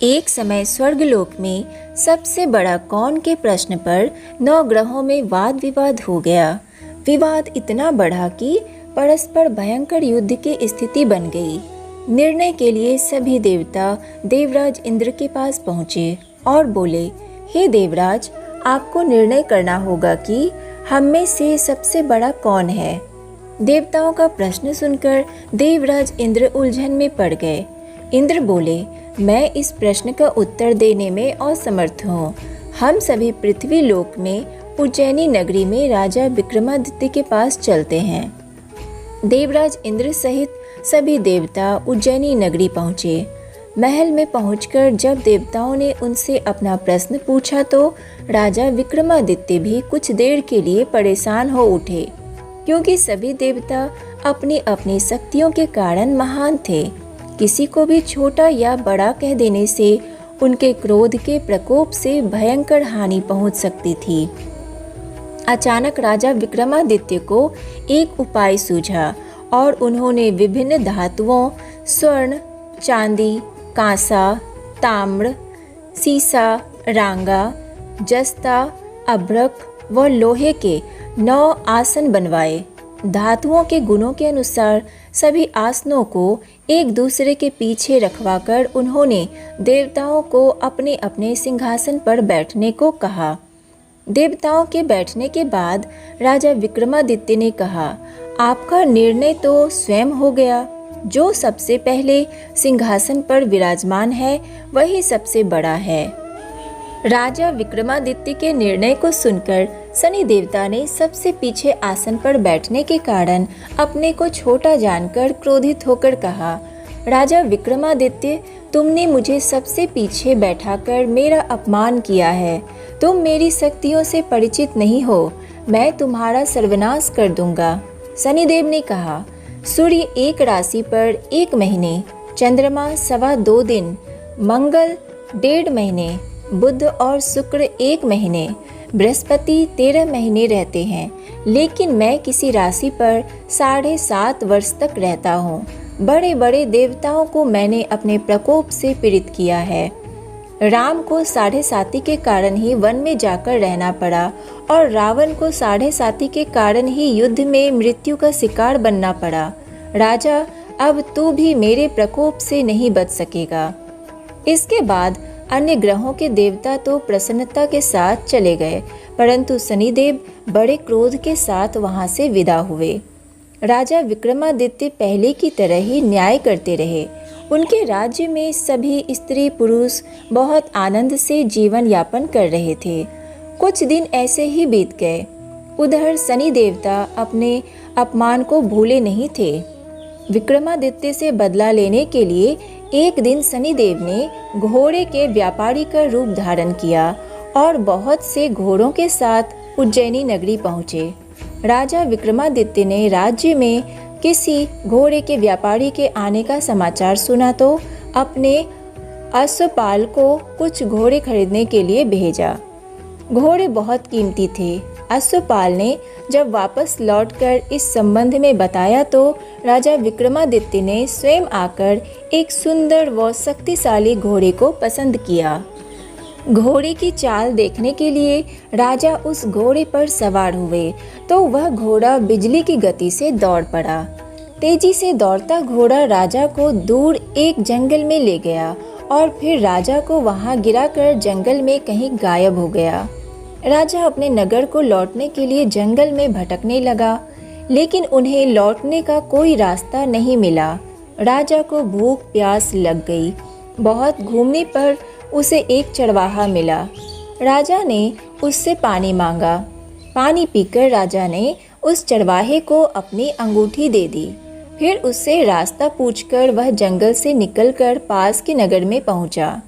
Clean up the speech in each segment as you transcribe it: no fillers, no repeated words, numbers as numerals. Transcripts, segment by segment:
एक समय स्वर्गलोक में सबसे बड़ा कौन के प्रश्न पर 9 ग्रहों में वाद विवाद हो गया। विवाद इतना बढ़ा कि परस्पर भयंकर युद्ध की स्थिति बन गई। निर्णय के लिए सभी देवता देवराज इंद्र के पास पहुँचे और बोले, हे देवराज, आपको निर्णय करना होगा कि हम में से सबसे बड़ा कौन है। देवताओं का प्रश्न सुनकर देवराज इंद्र उलझन में पड़ गए। इंद्र बोले, मैं इस प्रश्न का उत्तर देने में असमर्थ हूँ। हम सभी पृथ्वी लोक में उज्जैनी नगरी में राजा विक्रमादित्य के पास चलते हैं। देवराज इंद्र सहित सभी देवता उज्जैनी नगरी पहुँचे। महल में पहुंचकर जब देवताओं ने उनसे अपना प्रश्न पूछा तो राजा विक्रमादित्य भी कुछ देर के लिए परेशान हो उठे, क्योंकि सभी देवता अपनी अपनी शक्तियों के कारण महान थे। किसी को भी छोटा या बड़ा कह देने से उनके क्रोध के प्रकोप से भयंकर हानि पहुंच सकती थी। अचानक राजा विक्रमादित्य को एक उपाय सूझा और उन्होंने विभिन्न धातुओं स्वर्ण, चांदी, कांसा, ताम्र, सीसा, रांगा, जस्ता, अभ्रक व लोहे के 9 आसन बनवाए। धातुओं के गुणों के अनुसार सभी आसनों को एक दूसरे के पीछे रखवाकर उन्होंने देवताओं को अपने अपने सिंहासन पर बैठने को कहा। देवताओं के बैठने के बाद राजा विक्रमादित्य ने कहा, आपका निर्णय तो स्वयं हो गया। जो सबसे पहले सिंहासन पर विराजमान है वही सबसे बड़ा है। राजा विक्रमादित्य के निर्णय को सुनकर शनि देवता ने सबसे पीछे आसन पर बैठने के कारण अपने को छोटा जानकर क्रोधित होकर कहा, राजा विक्रमादित्य, तुमने मुझे सबसे पीछे बैठाकर मेरा अपमान किया है। तुम मेरी शक्तियों से परिचित नहीं हो। मैं तुम्हारा सर्वनाश कर दूंगा। शनिदेव ने कहा, सूर्य एक राशि पर 1 महीने, चंद्रमा 2.25 दिन, मंगल 1.5 महीने, बुध और शुक्र 1 महीने, बृहस्पति 13 महीने रहते हैं, लेकिन मैं किसी राशि पर 7.5 वर्ष तक रहता हूँ। बड़े बड़े देवताओं को मैंने अपने प्रकोप से पीड़ित किया है। राम को 7.5 के कारण ही वन में जाकर रहना पड़ा और रावण को 7.5 के कारण ही युद्ध में मृत्यु का शिकार बनना पड़ा। राजा, अब तू भी मेरे प्रकोप से नहीं बच सकेगा। इसके बाद अन्य ग्रहों के देवता तो प्रसन्नता के साथ चले गए, परंतु शनिदेव बड़े क्रोध के साथ वहां से विदा हुए। राजा विक्रमादित्य पहले की तरह ही न्याय करते रहे। उनके राज्य में सभी स्त्री पुरुष बहुत आनंद से जीवन यापन कर रहे थे। कुछ दिन ऐसे ही बीत गए। उधर शनि देवता अपने अपमान को भूले नहीं थे। विक्रमादित्य से बदला लेने के लिए एक दिन शनिदेव ने घोड़े के व्यापारी का रूप धारण किया और बहुत से घोड़ों के साथ उज्जैनी नगरी पहुँचे। राजा विक्रमादित्य ने राज्य में किसी घोड़े के व्यापारी के आने का समाचार सुना तो अपने अश्वपाल को कुछ घोड़े खरीदने के लिए भेजा। घोड़े बहुत कीमती थे। अश्वपाल ने जब वापस लौटकर इस संबंध में बताया तो राजा विक्रमादित्य ने स्वयं आकर एक सुंदर व शक्तिशाली घोड़े को पसंद किया। घोड़े की चाल देखने के लिए राजा उस घोड़े पर सवार हुए तो वह घोड़ा बिजली की गति से दौड़ पड़ा। तेजी से दौड़ता घोड़ा राजा को दूर एक जंगल में ले गया और फिर राजा को वहां गिराकर जंगल में कहीं गायब हो गया। राजा अपने नगर को लौटने के लिए जंगल में भटकने लगा, लेकिन उन्हें लौटने का कोई रास्ता नहीं मिला। राजा को भूख प्यास लग गई। बहुत घूमने पर उसे एक चरवाहा मिला। राजा ने उससे पानी मांगा। पानी पीकर राजा ने उस चरवाहे को अपनी अंगूठी दे दी। फिर उससे रास्ता पूछकर वह जंगल से निकलकर पास के नगर में पहुंचा।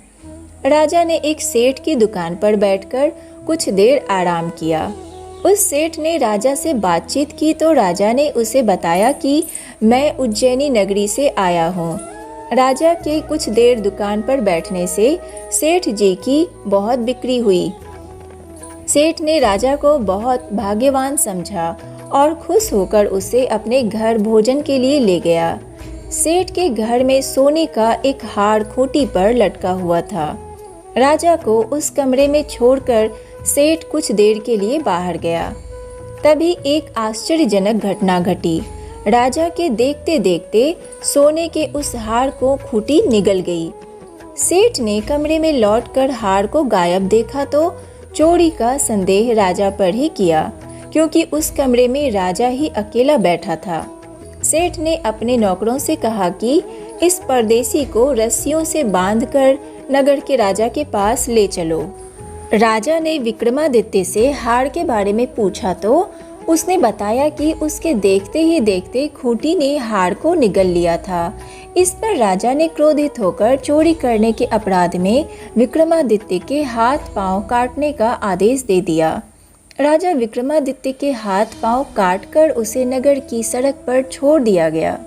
राजा ने एक सेठ की दुकान पर बैठकर कुछ देर आराम किया। उस सेठ ने राजा से बातचीत की तो राजा ने उसे बताया कि मैं उज्जैनी नगरी से आया हूँ। राजा के कुछ देर दुकान पर बैठने से सेठ जी की बहुत बिक्री हुई। सेठ ने राजा को बहुत भाग्यवान समझा और खुश होकर उसे अपने घर भोजन के लिए ले गया। सेठ के घर में सोने का एक हार खूंटी पर लटका हुआ था। राजा को उस कमरे में छोड़कर सेठ कुछ देर के लिए बाहर गया। तभी एक आश्चर्यजनक घटना घटी। राजा के देखते देखते सोने के उस हार को खूंटी निगल गई। सेठ ने कमरे में लौटकर हार को गायब देखा तो चोरी का संदेह राजा पर ही किया, क्योंकि उस कमरे में राजा ही अकेला बैठा था। सेठ ने अपने नौकरों से कहा कि इस परदेसी को रस्सियों से बांधकर नगर के राजा के पास ले चलो। राजा ने विक्रमादित्य से हार के बारे में पूछा तो उसने बताया कि उसके देखते ही देखते खूंटी ने हार को निगल लिया था। इस पर राजा ने क्रोधित होकर चोरी करने के अपराध में विक्रमादित्य के हाथ पांव काटने का आदेश दे दिया। राजा विक्रमादित्य के हाथ पांव काटकर उसे नगर की सड़क पर छोड़ दिया गया।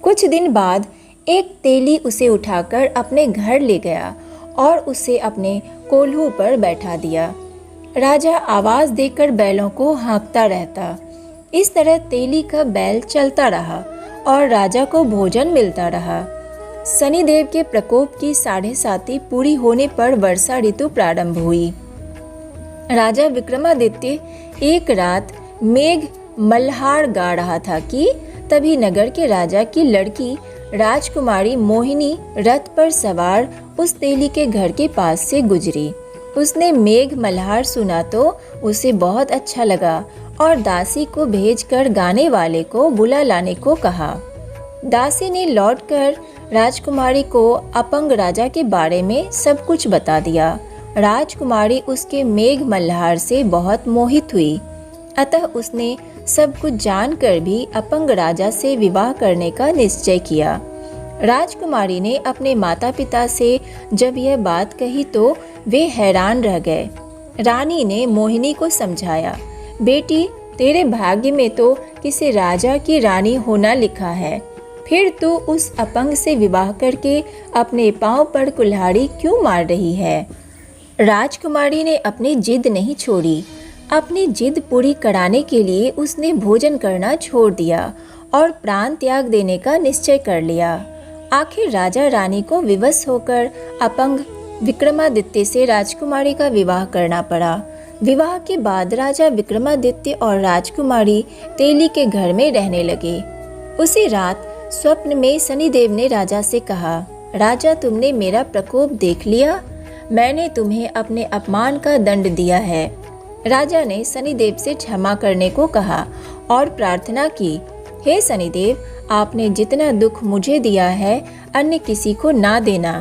कुछ दिन बाद एक तेली उसे उठाकर अपने घर ले गया और उसे अपने कोल्हू पर बैठा दिया। राजा आवाज देकर बैलों को हाँकता रहता। इस तरह तेली का बैल चलता रहा और राजा को भोजन मिलता रहा। शनिदेव के प्रकोप की 7.5 पूरी होने पर वर्षा ऋतु प्रारंभ हुई। राजा विक्रमादित्य एक रात मेघ मल्हार गा रहा था कि तभी नगर के राजा की लड़की राजकुमारी मोहिनी रथ पर सवार उस तेली के घर के पास से गुजरी। उसने मेघ मल्हार सुना तो उसे बहुत अच्छा लगा और दासी को भेजकर गाने वाले को बुला लाने को कहा। दासी ने लौटकर राजकुमारी को अपंग राजा के बारे में सब कुछ बता दिया। राजकुमारी उसके मेघ मल्हार से बहुत मोहित हुई, अतः उसने सब कुछ जानकर भी अपंग राजा से विवाह करने का निश्चय किया। राजकुमारी ने अपने माता पिता से जब यह बात कही तो वे हैरान रह गए। रानी ने मोहिनी को समझाया, बेटी तेरे भाग्य में तो किसी राजा की रानी होना लिखा है, फिर तू उस अपंग से विवाह करके अपने पांव पर कुल्हाड़ी क्यों मार रही है। राजकुमारी ने अपनी जिद नहीं छोड़ी। अपनी जिद पूरी कराने के लिए उसने भोजन करना छोड़ दिया और प्राण त्याग देने का निश्चय कर लिया। आखिर राजा रानी को विवश होकर अपंग विक्रमादित्य से राजकुमारी का विवाह करना पड़ा। विवाह के बाद राजा विक्रमादित्य और राजकुमारी तेली के घर में रहने लगे। उसी रात स्वप्न में शनिदेव ने राजा से कहा, राजा तुमने मेरा प्रकोप देख लिया, मैंने तुम्हें अपने अपमान का दंड दिया है। राजा ने शनिदेव से क्षमा करने को कहा और प्रार्थना की, हे शनिदेव, आपने जितना दुख मुझे दिया है अन्य किसी को ना देना।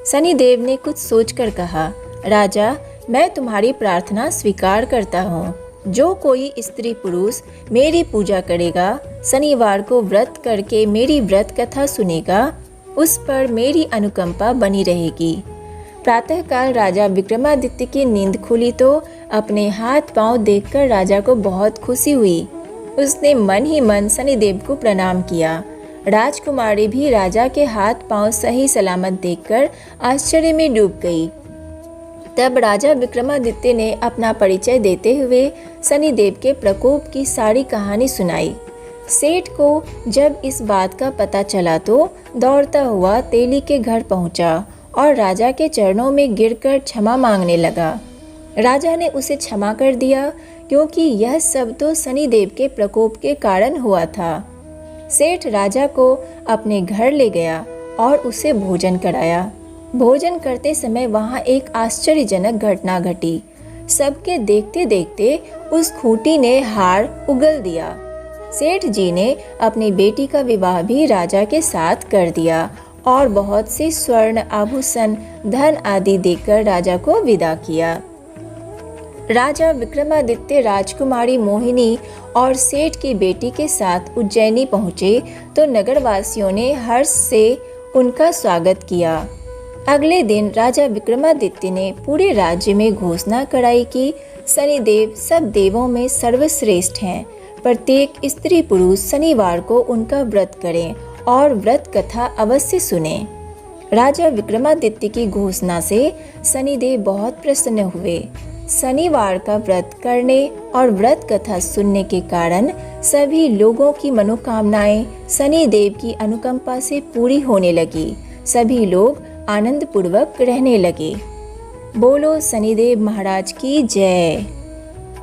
शनिदेव ने कुछ सोचकर कहा, राजा मैं तुम्हारी प्रार्थना स्वीकार करता हूँ। जो कोई स्त्री पुरुष मेरी पूजा करेगा, शनिवार को व्रत करके मेरी व्रत कथा सुनेगा, उस पर मेरी अनुकंपा बनी रहेगी। प्रातःकाल राजा विक्रमादित्य की नींद खुली तो अपने हाथ पांव देखकर राजा को बहुत खुशी हुई। उसने मन ही मन शनिदेव को प्रणाम किया। राजकुमारी भी राजा के हाथ पांव सही सलामत देखकर आश्चर्य में डूब गई। तब राजा विक्रमादित्य ने अपना परिचय देते हुए शनिदेव के प्रकोप की सारी कहानी सुनाई। सेठ को जब इस बात का पता चला तो दौड़ता हुआ तेली के घर पहुंचा और राजा के चरणों में गिरकर क्षमा मांगने लगा। राजा ने उसे क्षमा कर दिया, क्योंकि यह सब तो शनिदेव के प्रकोप के कारण हुआ था। सेठ राजा को अपने घर ले गया और उसे भोजन कराया। भोजन करते समय वहाँ एक आश्चर्यजनक घटना घटी। सबके देखते देखते उस खूंटी ने हार उगल दिया। सेठ जी ने अपनी बेटी का विवाह भी राजा के साथ कर दिया और बहुत से स्वर्ण आभूषण धन आदि देकर राजा को विदा किया। राजा विक्रमादित्य राजकुमारी मोहिनी और सेठ की बेटी के साथ उज्जैनी पहुँचे तो नगरवासियों ने हर्ष से उनका स्वागत किया। अगले दिन राजा विक्रमादित्य ने पूरे राज्य में घोषणा कराई कि शनिदेव सब देवों में सर्वश्रेष्ठ हैं। प्रत्येक स्त्री पुरुष शनिवार को उनका व्रत करें और व्रत कथा अवश्य सुने। राजा विक्रमादित्य की घोषणा से शनिदेव बहुत प्रसन्न हुए। शनिवार का व्रत करने और व्रत कथा सुनने के कारण सभी लोगों की मनोकामनाएं शनि देव की अनुकंपा से पूरी होने लगी। सभी लोग आनंद पूर्वक रहने लगे। बोलो शनिदेव महाराज की जय।